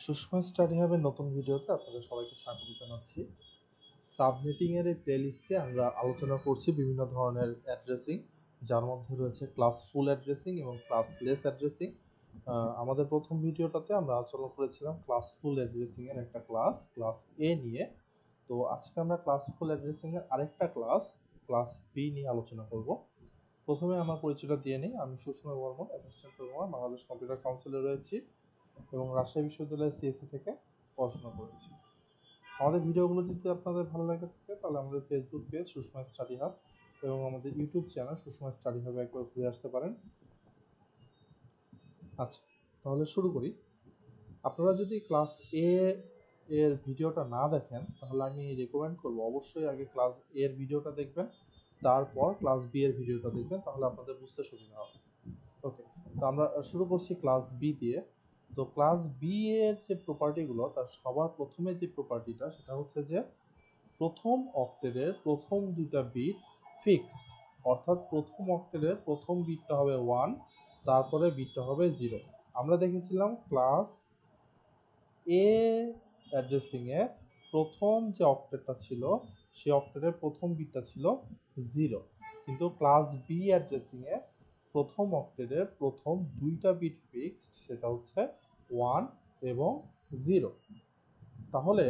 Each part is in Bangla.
সুষমা স্টাডি হাবের নতুন ভিডিওতে আপনাদের সবাইকে স্বাগত জানাচ্ছি। সাবনেটিং এর এই প্লেলিস্টে আমরা আলোচনা করছি বিভিন্ন ধরনের অ্যাড্রেসিং, যার মধ্যে রয়েছে ক্লাস ফুল অ্যাড্রেসিং এবং ক্লাসলেস অ্যাড্রেসিং। আমাদের প্রথম ভিডিওটাতে আমরা আলোচনা করেছিলাম ক্লাস ফুল অ্যাড্রেসিং এর একটা ক্লাস এ নিয়ে। তো আজকে আমরা ক্লাস ফুল অ্যাড্রেসিং এর আরেকটা ক্লাস বি নিয়ে আলোচনা করব। প্রথমে আমার পরিচয়টা দিয়ে নিই। আমি Sushma Barman, assistant programmer, Bangladesh computer কাউন্সিলে রয়েছি এবং রাজশাহী বিশ্ববিদ্যালয়ের সিএসসি থেকে পড়াশোনা করেছি। আমাদের ভিডিওগুলো যদি আপনাদের ভালো লাগে থাকে তাহলে আমাদের Facebook page Sushma study hub এবং আমাদের ইউটিউব চ্যানেল সুষমা স্টাডি হাবে একবার ঘুরে আসতে পারেন। আচ্ছা, তাহলে শুরু করি। আপনারা যদি ক্লাস এ এর ভিডিওটা না দেখেন তাহলে আমি রেকমেন্ড করব অবশ্যই আগে ক্লাস এ এর ভিডিওটা দেখবেন, তারপর ক্লাস বি এর ভিডিওটা দেখবেন, তাহলে আপনাদের বুঝতে সুবিধা হবে। ওকে, তো আমরা শুরু করছি ক্লাস বি দিয়ে। তো ক্লাস বি এর যে প্রপার্টিগুলো, তার সবার প্রথমে যে প্রপার্টিটা সেটা হচ্ছে যে প্রথম অক্টেটের প্রথম দুইটা বিট ফিক্সড, অর্থাৎ প্রথম অক্টেটের প্রথম বিটটা হবে 1, তারপরে বিটটা হবে 0। আমরা দেখেছিলাম ক্লাস এ অ্যাড্রেসিংয়ে প্রথম যে অক্টেটটা ছিল সেই অক্টেটের প্রথম বিটটা ছিল 0, কিন্তু ক্লাস বি অ্যাড্রেসিংয়ে প্রথম অক্টেটের প্রথম দুইটা বিট ফিক্সড, সেটা হচ্ছে 1 এবং 0। তাহলে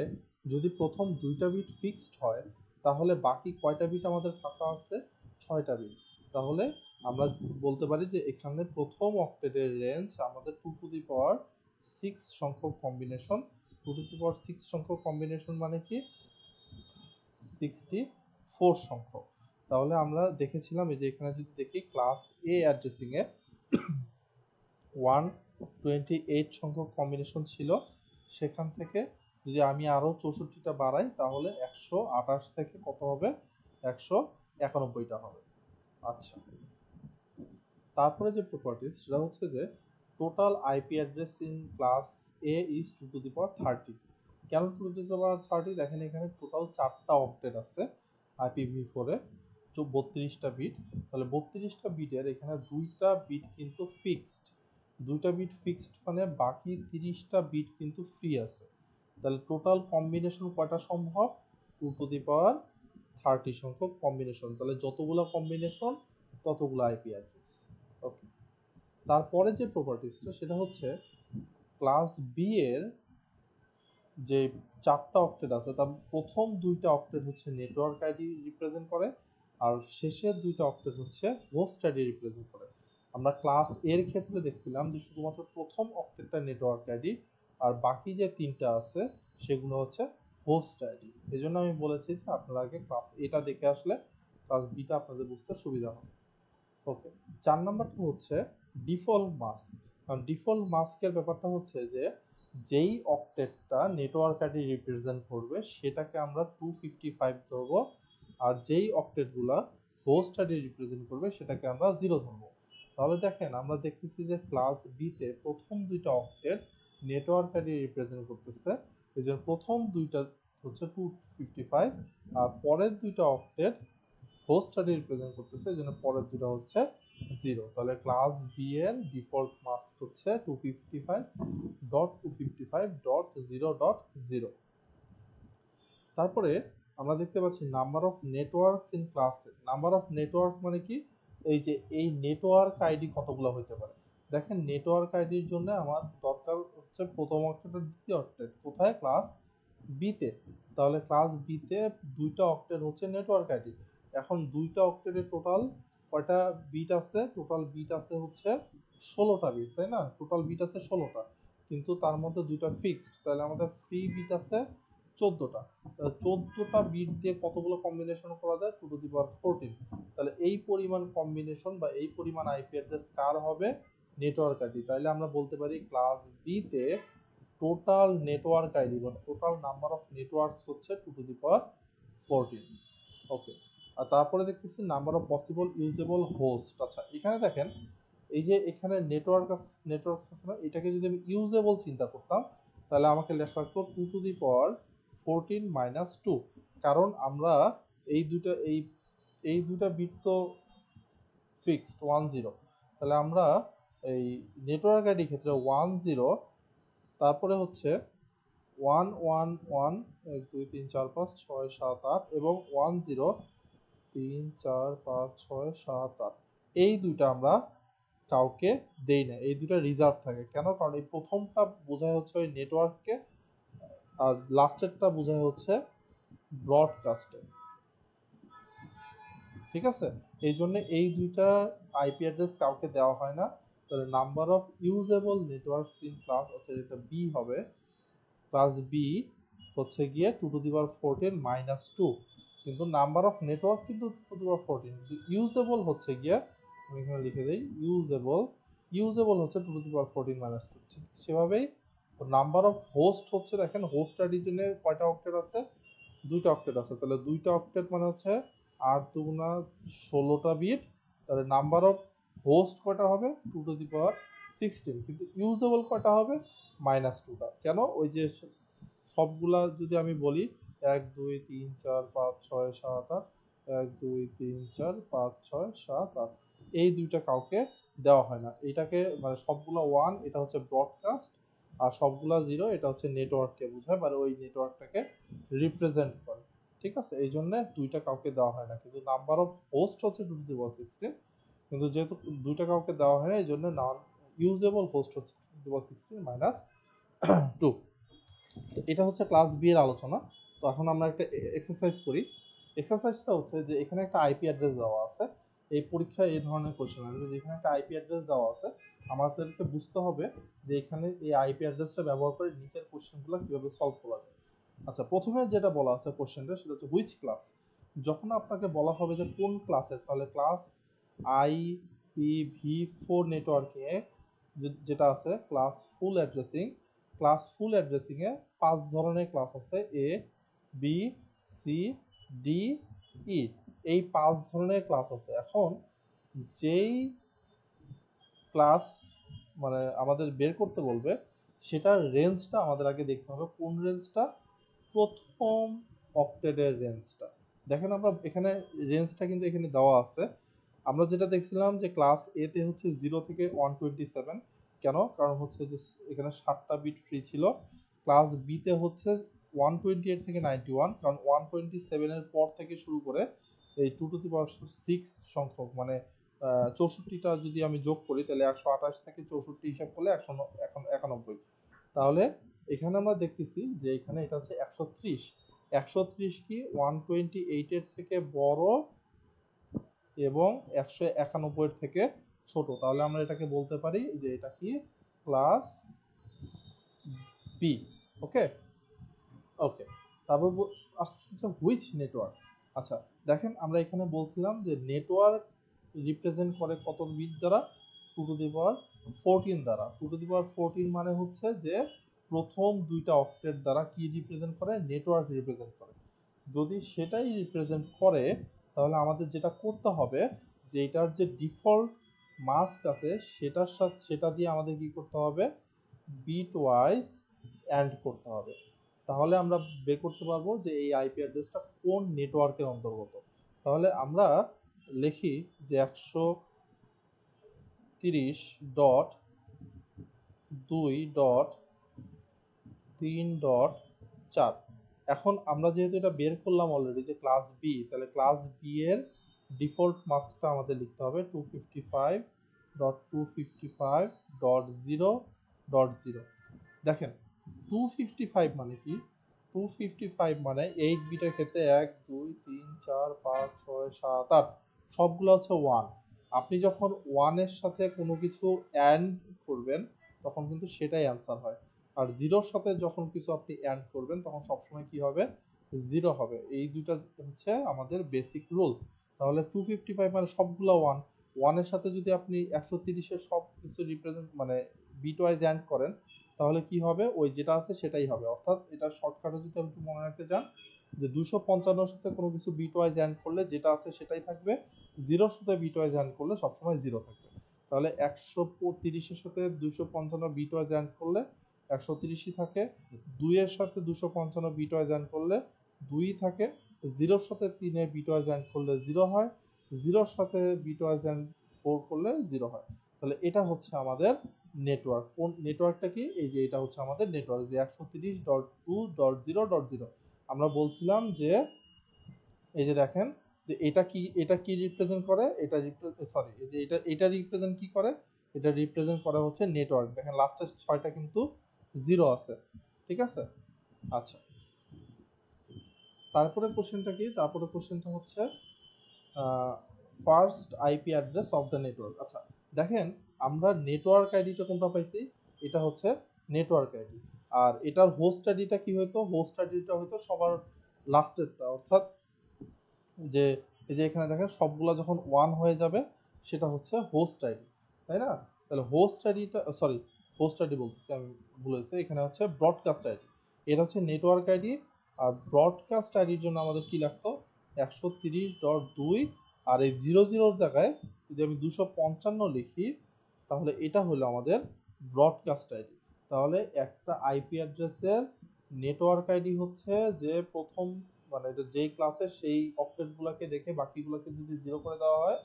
যদি প্রথম দুইটা বিট ফিক্সড হয় তাহলে বাকি কয়টা বিট আমাদের ফাঁকা আছে? 6টা বিট। তাহলে আমরা বলতে পারি যে এখানে প্রথম অক্টেটের রেঞ্জ আমাদের 2^6 সংখ্যক কম্বিনেশন। 2^6 সংখ্যক কম্বিনেশন মানে কি? 64 সংখ্যক। তাহলে আমরা দেখেছিলাম এই যে এখানে যদি দেখি ক্লাস এ অ্যাড্রেসিং এ 128 সংখ্যক কম্বিনেশন ছিল, সেখান থেকে যদি আমি আরও 64টা বাড়াই তাহলে 128 থেকে কত হবে? 191টা হবে। আচ্ছা, তারপরে যে প্রপার্টিজ সেটা হচ্ছে যে total IP address in class A is 2^30। কেন 2^30? দেখেন এখানে টোটাল 4টা অক্টেট আছে IPv4 এ, 32টা বিট। তাহলে 32টা বিটের এখানে দুইটা বিট কিন্তু ফিক্সড, দুইটা বিট ফিক্সড মানে বাকি 30টা বিট কিন্তু ফ্রি আছে। তাহলে টোটাল কম্বিনেশন কয়টা সম্ভব? 2^30 সংখ্যক কম্বিনেশন। তাহলে যতগুলো কম্বিনেশন ততগুলো আইপি অ্যাড্রেস। ওকে, তারপরে যে প্রপার্টিসটা সেটা হচ্ছে ক্লাস বি এর যে 4টা অক্টেট আছে তার প্রথম দুইটা অক্টেট হচ্ছে নেটওয়ার্ক আইডি রিপ্রেজেন্ট করে, আর শেষের দুইটা অক্টেট হচ্ছে হোস্ট আইডি রিপ্রেজেন্ট করে। আমরা ক্লাস এর ক্ষেত্রে দেখছিলাম যে শুধুমাত্র প্রথম অক্টেটটা নেটওয়ার্ক আইডি আর বাকি যে তিনটা আছে সেগুলো হচ্ছে হোস্ট আইডি। এই জন্য আমি বলেছি যে আপনারা আগে ক্লাস এটা দেখে আসলে ক্লাস বিটা আপনাদের বুঝতে সুবিধা হবে। ওকে, 4 নাম্বারটা হচ্ছে ডিফল্ট মাস্ক। কারণ ডিফল্ট মাস্কের ব্যাপারটা হচ্ছে যে যেই অক্টেটটা নেটওয়ার্ক আইডি রিপ্রেজেন্ট করবে সেটাকে আমরা 255 ধরবো, আর যেই অক্টেটগুলা হোস্ট আইডি রিপ্রেজেন্ট করবে সেটাকে আমরা 0 ধরবো। তাহলে দেখেন আমরা দেখতেছি যে ক্লাস বিতে প্রথম দুইটা অক্টেট নেটওয়ার্ক আইডি রিপ্রেজেন্ট করতেছে, এই জন্য প্রথম দুইটা হচ্ছে 255, আর পরের দুইটা অক্টেট হোস্ট আইডি রিপ্রেজেন্ট করতেছে, এই জন্য পরের দুটো হচ্ছে 0। তাহলে ক্লাস বি এর ডিফল্ট মাস্ক হচ্ছে 255.255.0.0। তারপরে আমরা দেখতে পাচ্ছি number of networks in class A. Number of network মানে কি? এই যে এই নেটওয়ার্ক আইডি কতগুলো হতে পারে। দেখেন নেটওয়ার্ক আইডির জন্য আমার দরকার হচ্ছে প্রথম অক্টেট আর দ্বিতীয় অক্টেট। কোথায়? ক্লাস বিতে। তাহলে ক্লাস বিতে দুইটা অক্টেট হচ্ছে নেটওয়ার্ক আইডি। এখন দুইটা অক্টেটের টোটাল কয়টা বিট আছে? টোটাল বিট আছে হচ্ছে 16টা বিট, তাই না? টোটাল বিট আছে 16টা, কিন্তু তার মধ্যে দুইটা ফিক্সড, তাহলে আমাদের ফ্রি বিট আছে 14টা। 14টা বিট দিয়ে কতগুলো কম্বিনেশন করা যায়? 2^14। তাহলে এই পরিমাণ কম্বিনেশন বা এই পরিমাণ আইপি অ্যাড্রেস কার হবে? Network ID. তাহলে আমরা বলতে পারি ক্লাস বি তে টোটাল নেটওয়ার্ক আইডি বা টোটাল নাম্বার অফ নেটওয়ার্কস হচ্ছে 2^14। ওকে, আর তারপরে দেখতেছি number of possible usable host. আচ্ছা, এখানে দেখেন এই যে এখানে নেটওয়ার্ক আছে না, এটাকে যদি আমি ইউজেবল চিন্তা করতাম তাহলে আমাকে লেখা লাগতো 2^14 - 2, কারণ আমরা এই দুইটা বিট তো ফিক্সড 10, তাহলে আমরা এই নেটওয়ার্ক আইডি ক্ষেত্রে 10 তারপরে হচ্ছে 1 1 1 1 2 3 4 5 6 7 8 এবং 1 0 3 4 5 6 7 8 এই দুইটা আমরা কাউকে দেই না, এই দুটো রিজার্ভ থাকে। কেন? কারণ এই প্রথমটা বোঝায় হচ্ছে ওই নেটওয়ার্ককে, আর লাস্টেরটা বোঝায় হচ্ছে ব্রডকাস্টে। ঠিক আছে, এই জন্য এই দুইটা আইপি অ্যাড্রেস কাউকে দেওয়া হয় না। তাহলে number of usable networks in class হচ্ছে যেটা বি হবে, ক্লাস বি হচ্ছে গিয়ে 2^14 -2, কিন্তু নাম্বার অফ নেটওয়ার্ক কিন্তু 2^14, কিন্তু ইউজেবল হচ্ছে গিয়ে, আমি এখানে লিখে দিই ইউজেবল হচ্ছে 2^14 -2। ঠিক সেভাবেই নাম্বার অফ হোস্ট হচ্ছে, দেখেন হোস্ট রিজনে কয়টা অক্টেট আছে, দুইটা অক্টেট আছে, তাহলে দুইটা অক্টেট মানে হচ্ছে 8 দুগুণা 16টা বিট, তাহলে নাম্বার অফ হোস্ট কয়টা হবে 2^16, কিন্তু ইউজেবল কয়টা হবে -2টা। কেন? ওই যে সবগুলা যদি আমি বলি 1 2 3 4 5 6 7 8, 1 2 3 4 5 6 7 8, এই দুইটা কাউকে দেওয়া হয় না। এটাকে মানে সবগুলা 1 এটা হচ্ছে ব্রডকাস্ট, আর সবগুলা 0 এটা হচ্ছে নেটওয়ার্ককে বোঝায়, মানে ওই নেটওয়ার্কটাকে রিপ্রেজেন্ট করে। ঠিক আছে, এই জন্য দুইটা কাউকে দেওয়া হয় না, কিন্তু নাম্বার অফ হোস্ট হচ্ছে 2^16, কিন্তু যেহেতু দুইটা কাউকে দেওয়া হয় না এই জন্য নন ইউজেবল হোস্ট হচ্ছে 2^16 -2। এটা হচ্ছে ক্লাস বি এর আলোচনা। তো এখন আমরা একটা এক্সারসাইজ করি। এক্সারসাইজটা হচ্ছে যে এখানে একটা আইপি অ্যাড্রেস দেওয়া আছে, এই পরীক্ষায় এই ধরনের কোশ্চেন আসবে যে এখানে একটা আইপি অ্যাড্রেস দেওয়া আছে, আমাদেরকে বুঝতে হবে যে এখানে এই আইপি অ্যাড্রেসটা ব্যবহার করে নিচের কোশ্চেনগুলো কিভাবে সলভ করা যায়। আচ্ছা, প্রথমে যেটা বলা আছে কোশ্চেনটা সেটা হচ্ছে হুইচ ক্লাস। যখন আপনাকে বলা হবে যে কোন ক্লাসের, তাহলে ক্লাস IPv4 নেটওয়ার্কে যেটা আছে ক্লাস ফুল অ্যাড্রেসিং, ক্লাস ফুল অ্যাড্রেসিং এ 5 ধরনের ক্লাস আছে, A B C D E, এই 5 ধরনের ক্লাস আছে। এখন যেই ক্লাস মানে আমাদের বের করতে বলবে সেটার রেঞ্জটা আমাদের আগে দেখতে হবে, কোন রেঞ্জটা, প্রথম অক্টেটের রেঞ্জটা। দেখেন আমরা এখানে রেঞ্জটা কিন্তু এখানে দেওয়া আছে। আমরা যেটা দেখছিলাম যে ক্লাস এ তে হচ্ছে 0 থেকে 127, কেন? কারণ হচ্ছে যে এখানে 7টা বিট ফ্রি ছিল। ক্লাস বি তে হচ্ছে 128 থেকে 91, কারণ 127 এর পর থেকে শুরু করে এই 2^6 সংখ্যক মানে 64টা যদি আমি যোগ করি তাহলে 128 থেকে 64 হিসাব করলে 191। তাহলে এখানে আমরা দেখতেছি যে এখানে এটা হচ্ছে 130। 130 কি 128 এর থেকে বড় এবং 191 এর থেকে ছোট, তাহলে আমরা এটাকে বলতে পারি যে এটা কি ক্লাস বি। ওকে ওকে, তারপর আসছে হুইচ নেটওয়ার্ক। আচ্ছা দেখেন আমরা এখানে বলছিলাম যে নেটওয়ার্ক রিপ্রেজেন্ট করে কত বিট দ্বারা, 2^14 দ্বারা। 2^14 মানে হচ্ছে যে প্রথম দুইটা অক্টেট দ্বারা কি রিপ্রেজেন্ট করে, নেটওয়ার্ক রিপ্রেজেন্ট করে। যদি সেটাই রিপ্রেজেন্ট করে তাহলে আমাদের যেটা করতে হবে যে এটার যে ডিফল্ট মাস্ক আছে সেটার সাথে সেটা দিয়ে আমাদের কি করতে হবে, বিট ওয়াইজ অ্যান্ড করতে হবে। তাহলে আমরা বের করতে পারবো যে এই আইপি অ্যাড্রেসটা কোন নেটওয়ার্কের অন্তর্গত। তাহলে আমরা লিখি যে 130.2.3.4। এখন আমরা যেহেতু এটা বের করলাম অলরেডি যে ক্লাস বি, তাহলে ক্লাস বি এর ডিফল্ট মাস্কটা আমাদের লিখতে হবে 255.255.0.0। দেখেন 255 মানে কি, 255 মানে 8 বিটের ক্ষেত্রে 1 2 3 4 5 6 7 8 সবগুলো হচ্ছে 1। আপনি যখন 1 এর সাথে কোনো কিছু অ্যান্ড করবেন তখন কিন্তু সেটাই অ্যান্সার হয়, আর 0-র সাথে যখন কিছু আপনি অ্যান্ড করবেন তখন সবসময় কি হবে, 0 হবে। এই দুটো হচ্ছে আমাদের বেসিক রুল। তাহলে 255 মানে সবগুলো 1, 1 এর সাথে যদি আপনি 130-এর সব কিছু রিপ্রেজেন্ট মানে বিট ওয়াইজ অ্যান্ড করেন তাহলে কি হবে, ওই যেটা আছে সেটাই হবে। অর্থাৎ এটা শর্টকাটে যদি আপনি মনে রাখতে চান যে 255-এর সাথে কোনো কিছু বিট ওয়াইজ অ্যান্ড করলে যেটা আছে সেটাই থাকবে, 0-র সাথে বিট ওয়াইজ অ্যান্ড করলে সবসময় 0 থাকবে। তাহলে 130-এর সাথে 255 বিট ওয়াইজ অ্যান্ড করলে 130ই থাকে, 2-এর সাথে 255 বিট ওয়াইজ অ্যান্ড করলে 2ই থাকে, 0-র সাথে 3-এর বিট ওয়াইজ অ্যান্ড করলে 0 হয়, 0-র সাথে বিট ওয়াইজ অ্যান্ড 4 করলে 0 হয়। তাহলে এটা হচ্ছে আমাদের নেটওয়ার্ক। কোন নেটওয়ার্কটা কি? এই যে এটা হচ্ছে আমাদের নেটওয়ার্ক, যে 130.2.0.0। আমরা বলছিলাম যে এই যে দেখেন যে এটা কি রিপ্রেজেন্ট করে, এটা সরি, এই যে এটা রিপ্রেজেন্ট কি করে, এটা রিপ্রেজেন্ট করা হচ্ছে নেটওয়ার্ক। দেখেন লাস্টের 6টা কিন্তু জিরো আছে, ঠিক আছে। আচ্ছা, তারপরে কোশ্চেনটা কি? তারপরে কোশ্চেনটা হচ্ছে first IP address of the network. আচ্ছা দেখেন, আমরা নেটওয়ার্ক আইডিটা কোনটা পাইছি? এটা হচ্ছে নেটওয়ার্ক আইডি। আর এটার হোস্ট আইডিটা কি হইতো? হোস্ট আইডিটা হইতো সবার লাস্টেরটা, অর্থাৎ যে এই যে এখানে দেখেন সবগুলা যখন ওয়ান হয়ে যাবে সেটা হচ্ছে হোস্ট আইডি, তাই না? তাহলে হোস্ট আইডিটা, সরি হোস্ট আইডি বলতেছি আমি, ভুল হয়েছে, এখানে হচ্ছে ব্রডকাস্ট আইডি। এটা হচ্ছে নেটওয়ার্ক আইডি। আর ব্রডকাস্ট আইডির জন্য আমাদের কি লাগতো? 130.2, আর এই 00 জায়গায় যদি আমি 255 লিখি তাহলে এটা হলো আমাদের ব্রডকাস্ট আইডি। তাহলে একটা আইপি অ্যাড্রেসের নেটওয়ার্ক আইডি হচ্ছে যে প্রথম, মানে এটা যেই ক্লাসে সেই অক্টেটগুলোকে রেখে বাকিগুলোকে যদি জিরো করে দেওয়া হয়,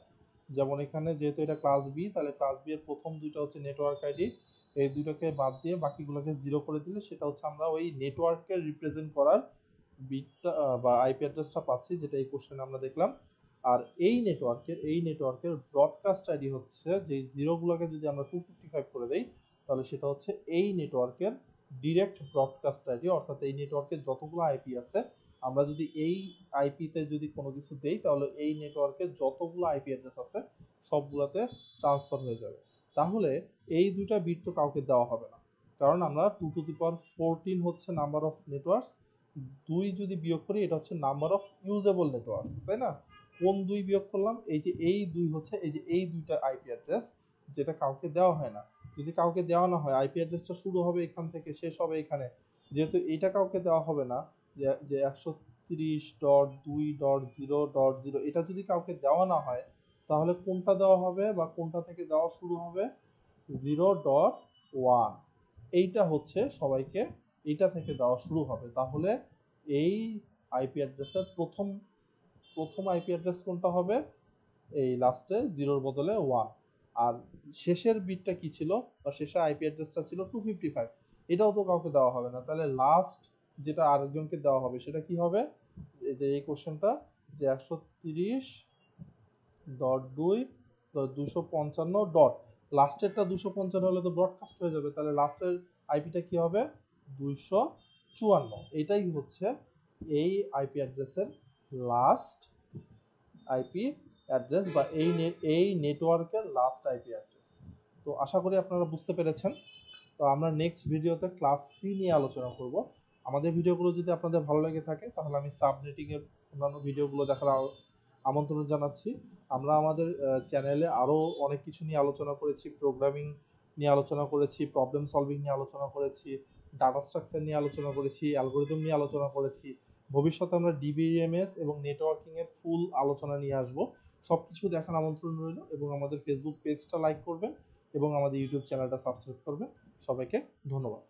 যেমন এখানে যেহেতু এটা ক্লাস বি, তাহলে ক্লাস বি এর প্রথম দুইটা হচ্ছে নেটওয়ার্ক আইডি, এই দুইটাকে বাদ দিয়ে বাকিগুলোকে জিরো করে দিলে সেটা হচ্ছে আমরা ওই নেটওয়ার্ককে রিপ্রেজেন্ট করার বিটটা বা আইপি অ্যাড্রেসটা পাচ্ছি, যেটা এই কোশ্চেনে আমরা দেখলাম। আর এই নেটওয়ার্কের ব্রডকাস্ট আইডি হচ্ছে যে জিরোগুলোকে যদি আমরা 255 করে দেই তাহলে সেটা হচ্ছে এই নেটওয়ার্কের ডিরেক্ট ব্রডকাস্ট আইডি। অর্থাৎ এই নেটওয়ার্কের যতগুলো আইপি আছে আমরা যদি এই আইপিতে যদি কোনো কিছু দেই তাহলে এই নেটওয়ার্কের যতগুলো আইপি অ্যাড্রেস আছে সবগুলোতে ট্রান্সফার হয়ে যাবে। তাহলে এই দুইটা বিট তো কাউকে দেওয়া হবে না, কারণ আমরা 2 টু দি পাওয়ার 14 হচ্ছে নাম্বার অফ নেটওয়ার্কস, 2 যদি বিয়োগ করি এটা হচ্ছে নাম্বার অফ ইউজেবল নেটওয়ার্কস, তাই না? কোন 2 বিয়োগ করলাম? এই যে এই 2 হচ্ছে এই যে এই দুইটা আইপি অ্যাড্রেস যেটা কাউকে দেওয়া হয় না। যদি কাউকে দেওয়া না হয়, আইপি অ্যাড্রেসটা শুরু হবে এখান থেকে শেষ হবে এখানে, যেহেতু এটা কাউকে দেওয়া হবে না, যে 130.2.0.0 এটা যদি কাউকে দেওয়া না হয় তাহলে কোনটা দেওয়া হবে বা কোনটা থেকে দেওয়া শুরু হবে? 0.1, এইটা হচ্ছে সবাইকে এইটা থেকে দেওয়া শুরু হবে। তাহলে এই আইপি অ্যাড্রেসের প্রথম প্রথম আইপি অ্যাড্রেস কোনটা হবে? এই লাস্টে জিরোর বদলে ওয়ান। আর শেষের বিটটা কি ছিল, বা শেষের আইপি অ্যাড্রেসটা ছিল 255, এটাও তো কাউকে দেওয়া হবে না। তাহলে লাস্ট যেটা আরেকজনকে দেওয়া হবে সেটা কি হবে? এই যে এই কোশ্চেনটা, যে 130.2.255 ডট লাস্টেরটা 255 হলে তো ব্রডকাস্ট হয়ে যাবে, তাহলে লাস্টের আইপিটা কি হবে? 254। এটাই হচ্ছে এই আইপি অ্যাড্রেসের লাস্ট আইপি অ্যাড্রেস, বা এই নেটওয়ার্কের লাস্ট আইপি অ্যাড্রেস। তো আশা করি আপনারা বুঝতে পেরেছেন। তো আমরা নেক্সট ভিডিওতে ক্লাস সি নিয়ে আলোচনা করব। আমাদের ভিডিওগুলো যদি আপনাদের ভালো লেগে থাকে তাহলে আমি সাবনেটিংয়ের অন্যান্য ভিডিওগুলো দেখার আমন্ত্রণ জানাচ্ছি। আমরা আমাদের চ্যানেলে আরও অনেক কিছু নিয়ে আলোচনা করেছি, প্রোগ্রামিং নিয়ে আলোচনা করেছি, প্রবলেম সলভিং নিয়ে আলোচনা করেছি, ডাটা স্ট্রাকচার নিয়ে আলোচনা করেছি, অ্যালগোরিদম নিয়ে আলোচনা করেছি। ভবিষ্যতে আমরা ডিবিএমএস এবং নেটওয়ার্কিংয়ের ফুল আলোচনা নিয়ে আসব। সব কিছু দেখার আমন্ত্রণ রইল, এবং আমাদের ফেসবুক পেজটা লাইক করবেন এবং আমাদের ইউটিউব চ্যানেলটা সাবস্ক্রাইব করবেন। সবাইকে ধন্যবাদ।